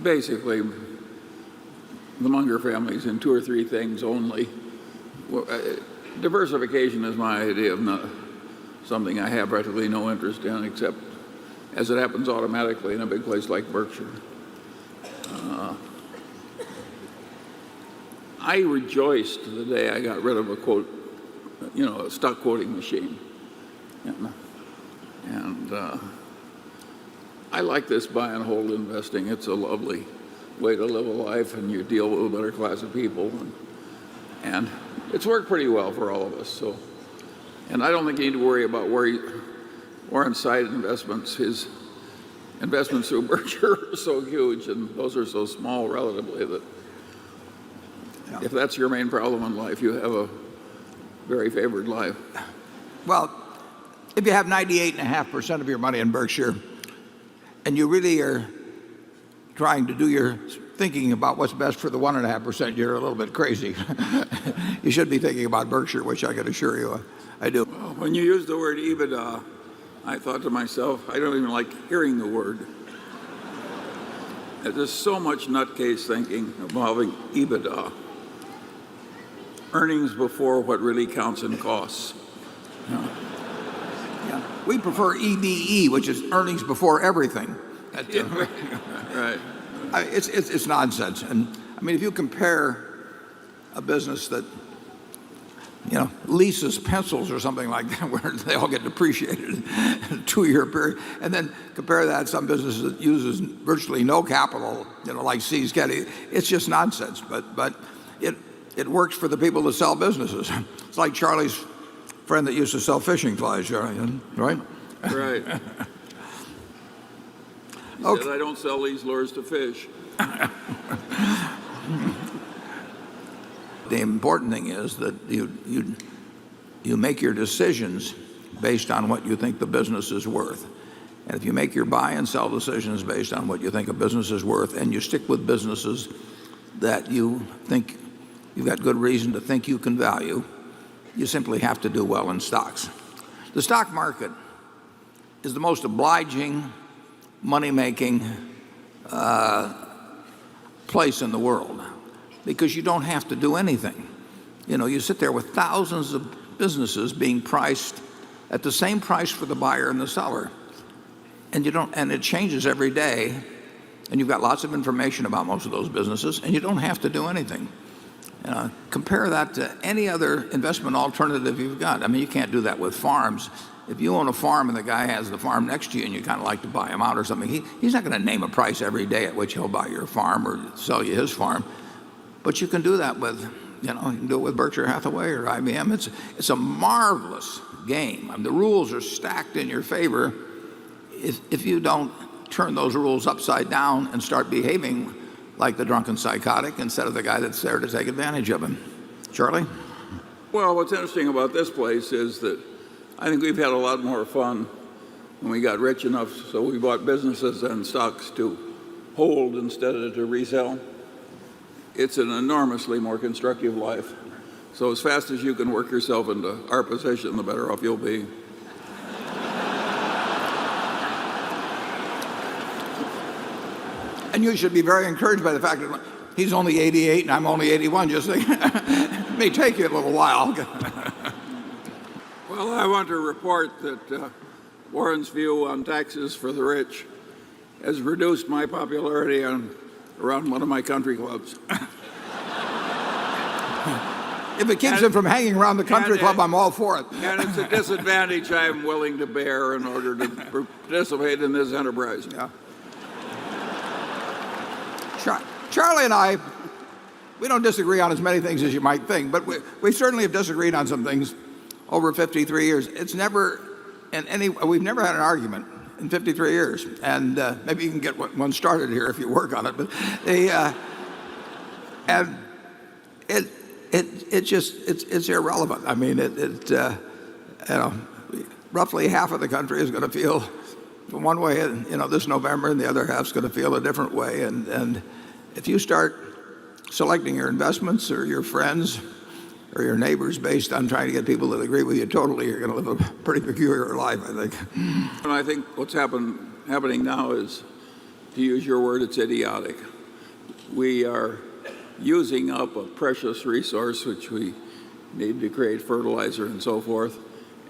Basically, the Munger family's in two or three things only. Diversification is my idea of something I have practically no interest in, except as it happens automatically in a big place like Berkshire. I rejoiced the day I got rid of a quote, a stock quoting machine. And I like this buy and hold investing. It's a lovely way to live a life, and you deal with a better class of people. And it's worked pretty well for all of us. So, and I don't think you need to worry about Warren's side investments. His investments through Berkshire are so huge, and those are so small relatively that if that's your main problem in life, you have a very favored life. Well, if you have 98.5% of your money in Berkshire, and you really are trying to do your thinking about what's best for the 1.5%, you're a little bit crazy. You should be thinking about Berkshire, which I can assure you I do. Well, when you use the word EBITDA, I thought to myself, I don't even like hearing the word. There's so much nutcase thinking involving EBITDA. Earnings before what really counts in costs. Yeah. We prefer EBE, which is earnings before everything. Right. It's nonsense. And I mean, if you compare a business that leases pencils or something like that, where they all get depreciated in a 2-year period, and then compare that to some business that uses virtually no capital, like See's Candy, it's just nonsense. But it works for the people that sell businesses. It's like Charlie's friend that used to sell fishing flies, right? Right. He said, I don't sell these lures to fish. The important thing is that you make your decisions based on what you think the business is worth. And if you make your buy and sell decisions based on what you think a business is worth, and you stick with businesses that you think you've got good reason to think you can value, you simply have to do well in stocks. The stock market is the most obliging, money-making place in the world, because you don't have to do anything. You sit there with thousands of businesses being priced at the same price for the buyer and the seller, and it changes every day, and you've got lots of information about most of those businesses, and you don't have to do anything. Compare that to any other investment alternative you've got. I mean, you can't do that with farms. If you own a farm and the guy has the farm next to you and you kind of like to buy him out or something, he's not going to name a price every day at which he'll buy your farm or sell you his farm. But you can do that with, you can do it with Berkshire Hathaway or IBM. It's a marvelous game. I mean, the rules are stacked in your favor if you don't turn those rules upside down and start behaving like the drunken psychotic instead of the guy that's there to take advantage of him. Charlie? Well, what's interesting about this place is that I think we've had a lot more fun when we got rich enough, so we bought businesses and stocks to hold instead of to resell. It's an enormously more constructive life. So as fast as you can work yourself into our position, the better off you'll be. And you should be very encouraged by the fact that he's only 88 and I'm only 81. Just think, it may take you a little while. Well, I want to report that Warren's view on taxes for the rich has reduced my popularity around one of my country clubs. If it keeps him from hanging around the country club, I'm all for it. And it's a disadvantage I'm willing to bear in order to participate in this enterprise. Yeah. Charlie and I, we don't disagree on as many things as you might think, but we certainly have disagreed on some things over 53 years. It's never, we've never had an argument in 53 years, and maybe you can get one started here if you work on it. But it's irrelevant. I mean, roughly half of the country is going to feel one way, this November, and the other half's going to feel a different way. And if you start selecting your investments or your friends or your neighbors based on trying to get people that agree with you totally, you're going to live a pretty peculiar life, I think. And I think what's happening now is to use your word, it's idiotic. We are using up a precious resource which we need to create fertilizer and so forth,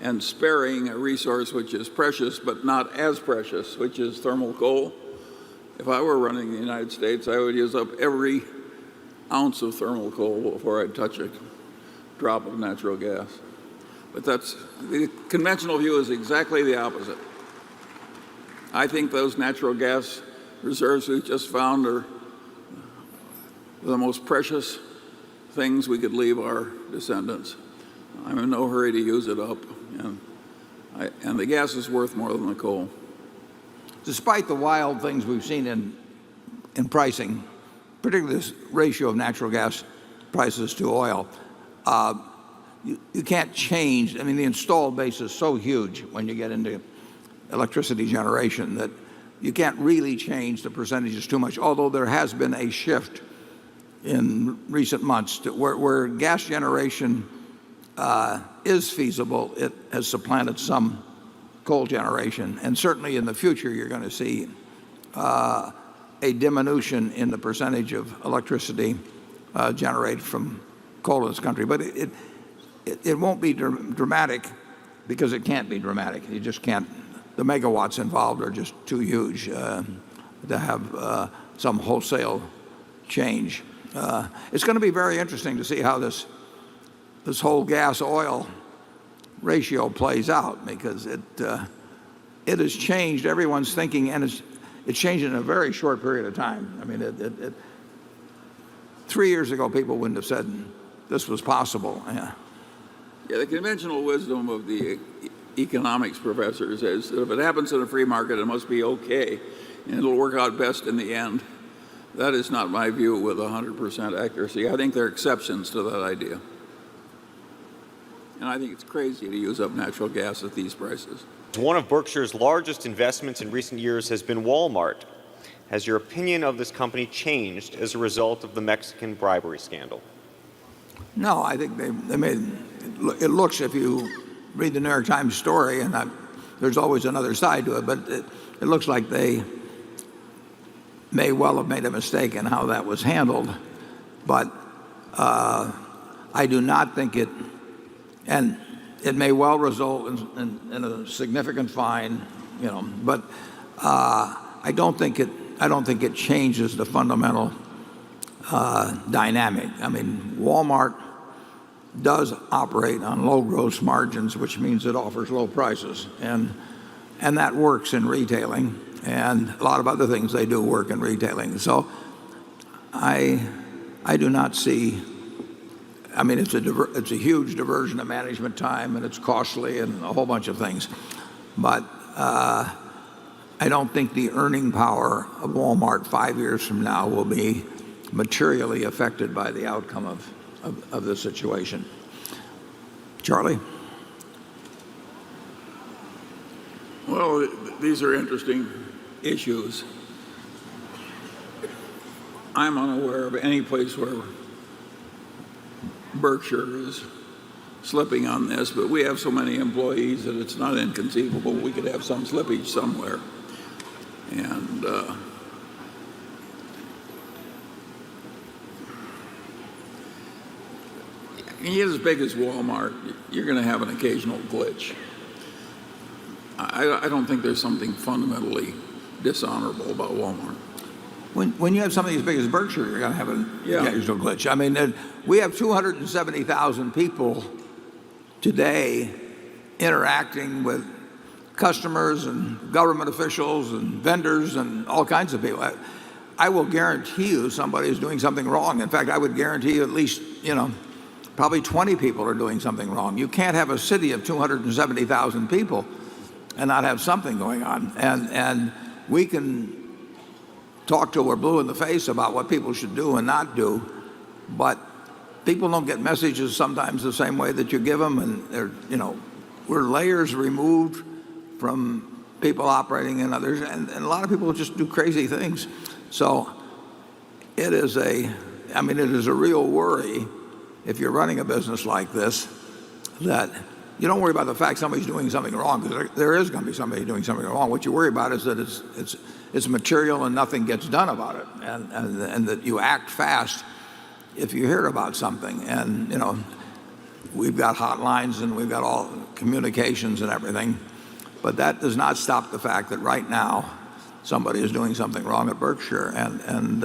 and sparing a resource which is precious but not as precious, which is thermal coal. If I were running the United States, I would use up every ounce of thermal coal before I'd touch a drop of natural gas. But the conventional view is exactly the opposite. I think those natural gas reserves we just found are the most precious things we could leave our descendants. I'm in no hurry to use it up, and the gas is worth more than the coal. Despite the wild things we've seen in pricing, particularly this ratio of natural gas prices to oil, you can't change. I mean, the installed base is so huge when you get into electricity generation that you can't really change the percentages too much, although there has been a shift in recent months to where gas generation is feasible. It has supplanted some coal generation, and certainly in the future you're going to see a diminution in the percentage of electricity generated from coal in this country. But it won't be dramatic, because it can't be dramatic. You just can't. The megawatts involved are just too huge to have some wholesale change. It's going to be very interesting to see how this whole gas-oil ratio plays out, because it has changed everyone's thinking, and it's changed in a very short period of time. I mean, 3 years ago, people wouldn't have said this was possible. Yeah, the conventional wisdom of the economics professors is that if it happens in a free market, it must be okay, and it'll work out best in the end. That is not my view with 100% accuracy. I think there are exceptions to that idea. And I think it's crazy to use up natural gas at these prices. One of Berkshire's largest investments in recent years has been Walmart. Has your opinion of this company changed as a result of the Mexican bribery scandal? No, I think they made it looks, if you read the New York Times story, and there's always another side to it, but it looks like they may well have made a mistake in how that was handled. But I do not think it, and it may well result in a significant fine, but I don't think it changes the fundamental dynamic. I mean, Walmart does operate on low gross margins, which means it offers low prices, and that works in retailing, and a lot of other things they do work in retailing. So I do not see. I mean, it's a huge diversion of management time, and it's costly, and a whole bunch of things, but I don't think the earning power of Walmart 5 years from now will be materially affected by the outcome of this situation. Charlie? Well, these are interesting issues. I'm unaware of any place where Berkshire is slipping on this, but we have so many employees that it's not inconceivable we could have some slippage somewhere. And you get as big as Walmart, you're going to have an occasional glitch. I don't think there's something fundamentally dishonorable about Walmart. When you have something as big as Berkshire, you're going to have an occasional glitch. I mean, we have 270,000 people today interacting with customers and government officials and vendors and all kinds of people. I will guarantee you somebody is doing something wrong. In fact, I would guarantee you at least, probably 20 people are doing something wrong. You can't have a city of 270,000 people and not have something going on. And we can talk till we're blue in the face about what people should do and not do, but people don't get messages sometimes the same way that you give them, and we're layers removed from people operating in others, and a lot of people just do crazy things. So it is a real worry if you're running a business like this, that you don't worry about the fact somebody's doing something wrong, because there is going to be somebody doing something wrong. What you worry about is that it's material and nothing gets done about it, and that you act fast if you hear about something. And we've got hotlines and we've got all communications and everything, but that does not stop the fact that right now somebody is doing something wrong at Berkshire, and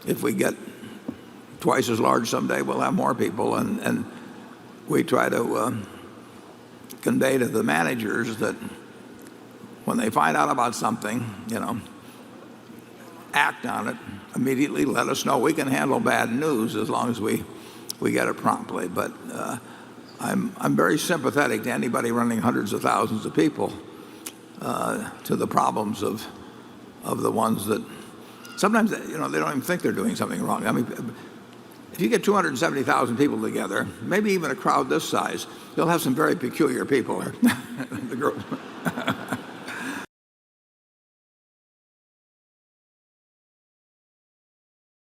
if we get twice as large someday, we'll have more people, and we try to convey to the managers that when they find out about something, act on it immediately. Let us know. We can handle bad news as long as we get it promptly. But I'm very sympathetic to anybody running hundreds of thousands of people to the problems of the ones that sometimes they don't even think they're doing something wrong. I mean, if you get 270,000 people together, maybe even a crowd this size, you'll have some very peculiar people. The group.